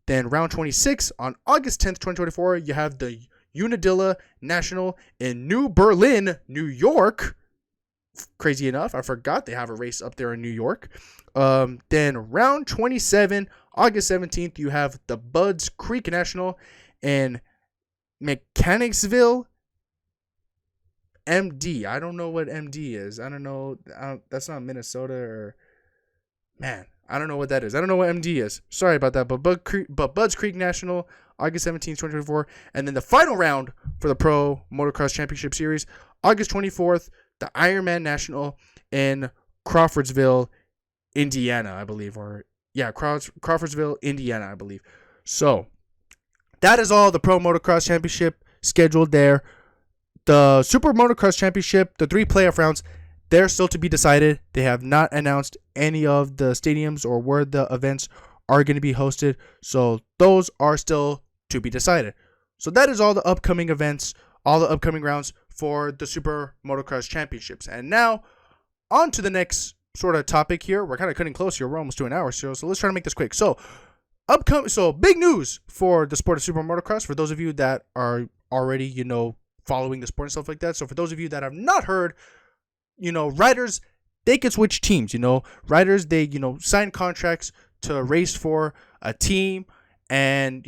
Then round 26 on August 10th, 2024, you have the Unadilla National in New Berlin, New York. Crazy enough, I forgot they have a race up there in New York. Then round 27, August 17th, you have the Budds Creek National in Mechanicsville, MD. I don't know what MD is. I don't know. That's not Minnesota or... Man, I don't know what that is. I don't know what MD is. Sorry about that. But Budds Creek National, August 17th, 2024. And then the final round for the Pro Motocross Championship Series, August 24th, the Ironman National in Crawfordsville, Indiana, I believe. Crawfordsville, Indiana, I believe. So, that is all the Pro Motocross Championship scheduled there. The Super Motocross Championship, the 3 playoff rounds, they're still to be decided. They have not announced any of the stadiums or where the events are going to be hosted. So those are still to be decided. So that is all the upcoming events, all the upcoming rounds for the Super Motocross Championships. And now, on to the next sort of topic here. We're kind of cutting close here. We're almost to an hour, so let's try to make this quick. So big news for the sport of Super Motocross for those of you that are already, following the sport and stuff like that. So for those of you that have not heard, riders, they can switch teams. Riders, they, sign contracts to race for a team, and,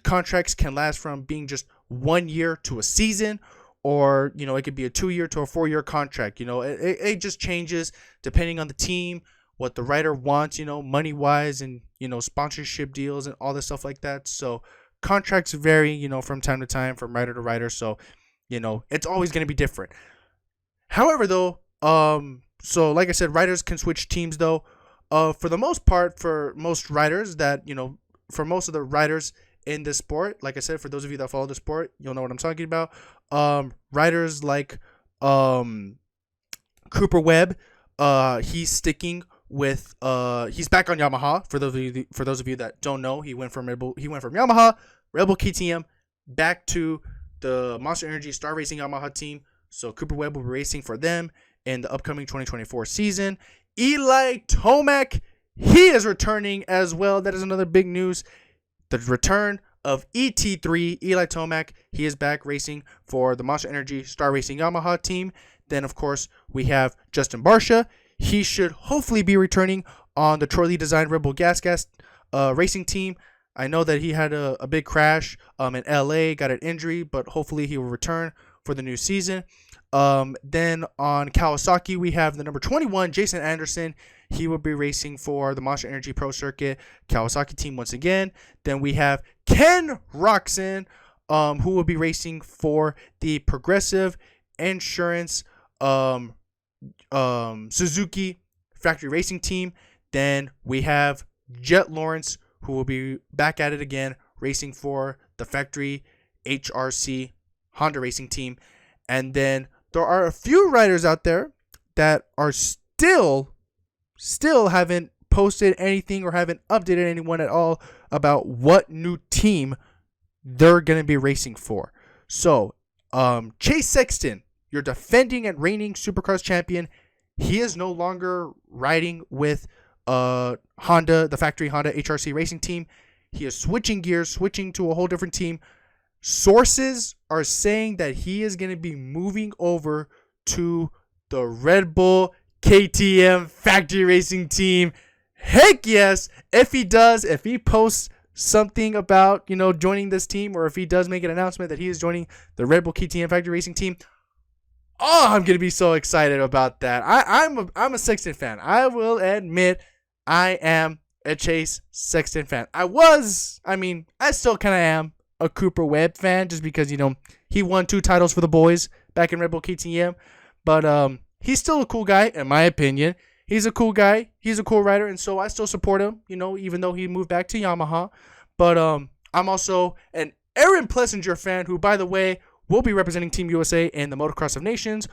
contracts can last from being just 1 year to a season, or, it could be a 2-year to a 4-year contract. It just changes depending on the team, what the rider wants, money wise, and, sponsorship deals and all this stuff like that. So contracts vary, from time to time, from rider to rider. So, it's always going to be different. However, though, so like I said, riders can switch teams, though. For the most part, for most riders that, for most of the riders in this sport, like I said, for those of you that follow the sport, you'll know what I'm talking about. Riders like Cooper Webb, he's sticking with he's back on Yamaha. For those of you that don't know, he went from Yamaha, Rebel KTM, back to the Monster Energy Star Racing Yamaha team. So Cooper Webb will be racing for them in the upcoming 2024 season. Eli Tomac, he is returning as well. That is another big news. The return of ET3, Eli Tomac. He is back racing for the Monster Energy Star Racing Yamaha team. Then, of course, we have Justin Barcia. He should hopefully be returning on the Troy Lee designed Rebel Gas racing team. I know that he had a big crash in LA, got an injury, but hopefully he will return for the new season. Then on Kawasaki, we have the number 21, Jason Anderson. He will be racing for the Monster Energy Pro Circuit Kawasaki team once again. Then we have Ken Roxon, who will be racing for the Progressive Insurance Suzuki Factory Racing team. Then we have Jet Lawrence, who will be back at it again, racing for the Factory HRC Honda Racing team. And then there are a few riders out there that are still haven't posted anything or haven't updated anyone at all about what new team they're going to be racing for. So, Chase Sexton, your defending and reigning Supercross champion, he is no longer riding with Honda, the factory Honda HRC racing team. He is switching gears, switching to a whole different team. Sources are saying that he is going to be moving over to the Red Bull KTM factory racing team. Heck yes. If he posts something about, joining this team, or if he does make an announcement that he is joining the Red Bull KTM factory racing team, I'm going to be so excited about that. I'm a Sexton fan. I will admit I am a Chase Sexton fan. I still kind of am a Cooper Webb fan just because, he won 2 titles for the boys back in Red Bull KTM. But he's still a cool guy, in my opinion. He's a cool guy. He's a cool rider, and so I still support him, even though he moved back to Yamaha. But I'm also an Aaron Plessinger fan who, by the way, will be representing Team USA in the Motocross of Nations.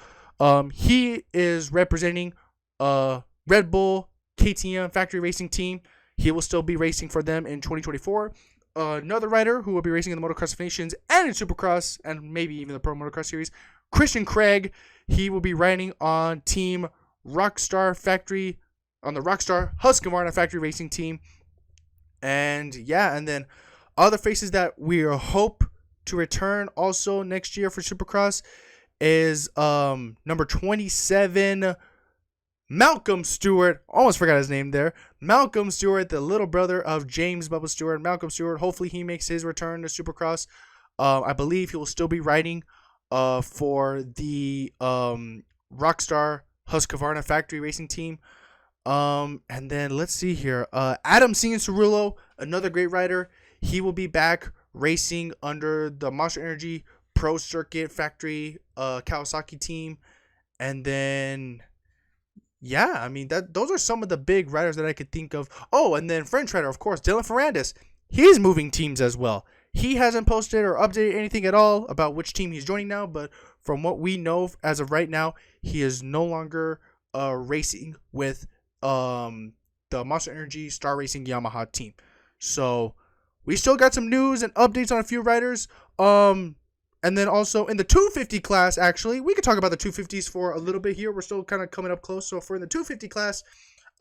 He is representing Red Bull KTM factory racing team. He will still be racing for them in 2024. Another rider who will be racing in the Motocross of Nations and in Supercross and maybe even the Pro Motocross Series, Christian Craig. He will be riding on Team Rockstar Factory, on the Rockstar Husqvarna factory racing team. And then other faces that we hope to return also next year for Supercross is number 27, Malcolm Stewart. Almost forgot his name there. Malcolm Stewart, the little brother of James Bubba Stewart. Malcolm Stewart, hopefully he makes his return to Supercross. I believe he will still be riding for the Rockstar Husqvarna factory racing team. And then let's see here. Adam Cianciarulo, another great rider. He will be back racing under the Monster Energy Pro Circuit factory Kawasaki team. And then those are some of the big riders that I could think of. Oh, and then French rider, of course, Dylan Ferrandis. He's moving teams as well. He hasn't posted or updated anything at all about which team he's joining now, but from what we know as of right now, he is no longer racing with the Monster Energy Star Racing Yamaha team. So we still got some news and updates on a few riders. And then also in the 250 class, actually, we could talk about the 250s for a little bit here. We're still kind of coming up close. So for in the 250 class,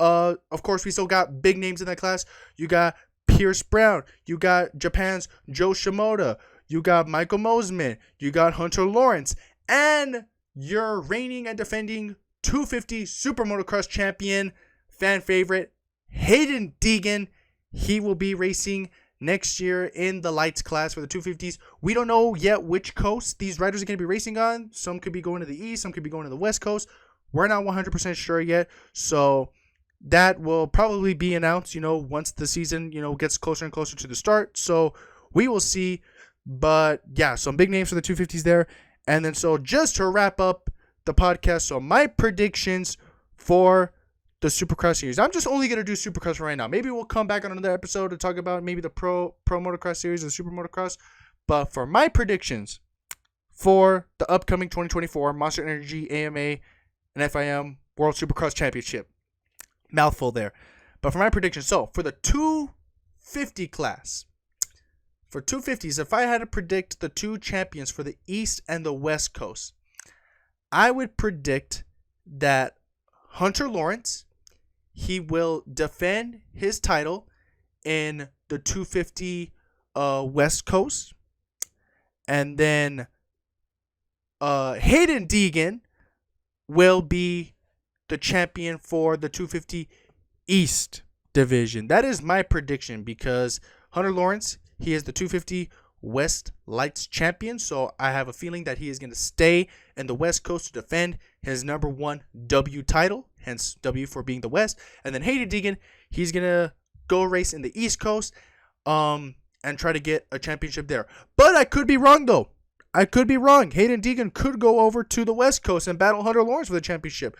of course, we still got big names in that class. You got Pierce Brown. You got Japan's Joe Shimoda. You got Michael Mosman. You got Hunter Lawrence. And your reigning and defending 250 Supermotocross champion, fan favorite, Hayden Deegan. He will be racing next year in the lights class for the 250s. We don't know yet which coast these riders are going to be racing on. Some could be going to the east. Some could be going to the west coast. We're not 100% sure yet. So that will probably be announced, once the season, gets closer and closer to the start. So we will see. But yeah, some big names for the 250s there. And then so just to wrap up the podcast, so my predictions for the Supercross series. I'm just only going to do Supercross right now. Maybe we'll come back on another episode to talk about maybe the Pro Motocross series and Super Motocross. But for my predictions for the upcoming 2024 Monster Energy AMA and FIM World Supercross Championship. Mouthful there. But for my predictions, so for the 250 class, for 250s, if I had to predict the two champions for the East and the West Coast, I would predict that Hunter Lawrence, he will defend his title in the 250 West Coast. And then Hayden Deegan will be the champion for the 250 East division. That is my prediction because Hunter Lawrence, he is the 250 West Lights champion. So I have a feeling that he is going to stay in the West Coast to defend his number 1 W title, hence W for being the West. And then Hayden Deegan, he's going to go race in the East Coast and try to get a championship there. But I could be wrong, though. I could be wrong. Hayden Deegan could go over to the West Coast and battle Hunter Lawrence for the championship.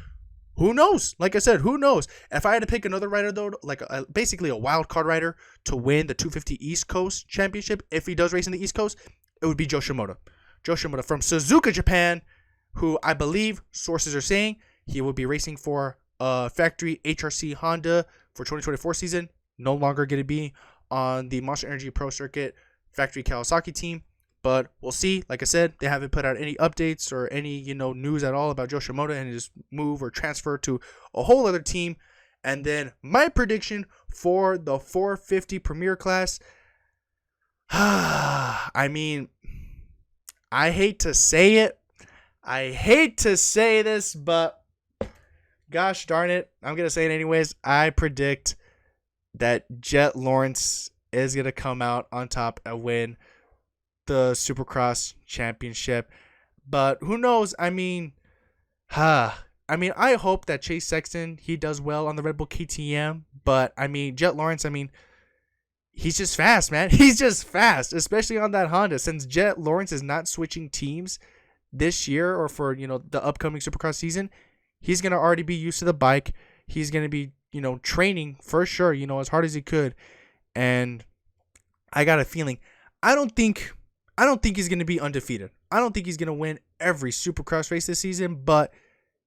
Who knows? Like I said, who knows? If I had to pick another rider, though, like basically a wild card rider to win the 250 East Coast Championship, if he does race in the East Coast, it would be Joe Shimoda. Joe Shimoda from Suzuka, Japan, who I believe sources are saying he will be racing for factory HRC Honda for 2024 season. No longer going to be on the Monster Energy Pro Circuit factory Kawasaki team. But we'll see. Like I said, they haven't put out any updates or any, news at all about Joe Shimoda and his move or transfer to a whole other team. And then my prediction for the 450 Premier class. I mean, I hate to say it. I hate to say this, but gosh darn it, I'm going to say it anyways. I predict that Jet Lawrence is going to come out on top and win the Supercross Championship. But who knows? I mean, I hope that Chase Sexton, he does well on the Red Bull KTM. But, Jet Lawrence, he's just fast, man. He's just fast, especially on that Honda. Since Jet Lawrence is not switching teams this year or for, the upcoming Supercross season, he's going to already be used to the bike. He's going to be, training for sure, as hard as he could. And I got a feeling, I don't think he's going to be undefeated. I don't think he's going to win every Supercross race this season, but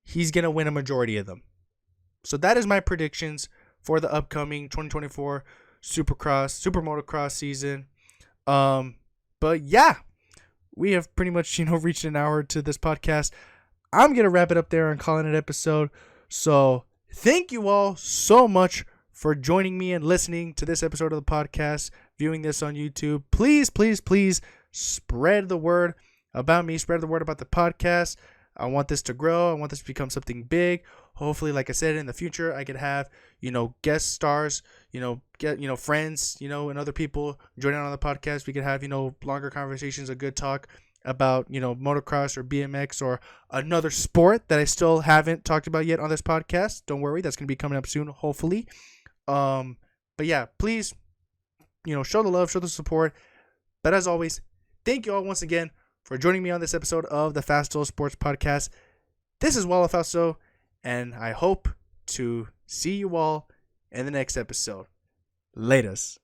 he's going to win a majority of them. So that is my predictions for the upcoming 2024 Supermotocross season. But yeah, we have pretty much, reached an hour to this podcast. I'm going to wrap it up there and call it an episode. So thank you all so much for joining me and listening to this episode of the podcast, viewing this on YouTube. Please, please, please spread the word about me. Spread the word about the podcast. I want this to grow. I want this to become something big. Hopefully, like I said, in the future, I could have, guest stars, get, friends, and other people joining on the podcast. We could have, longer conversations, a good talk about, motocross or BMX or another sport that I still haven't talked about yet on this podcast. Don't worry. That's going to be coming up soon, hopefully. But yeah, please, show the love, show the support. But as always, thank you all once again for joining me on this episode of the Fasto Sports Podcast. This is Walla Fausto, and I hope to see you all in the next episode. Laters.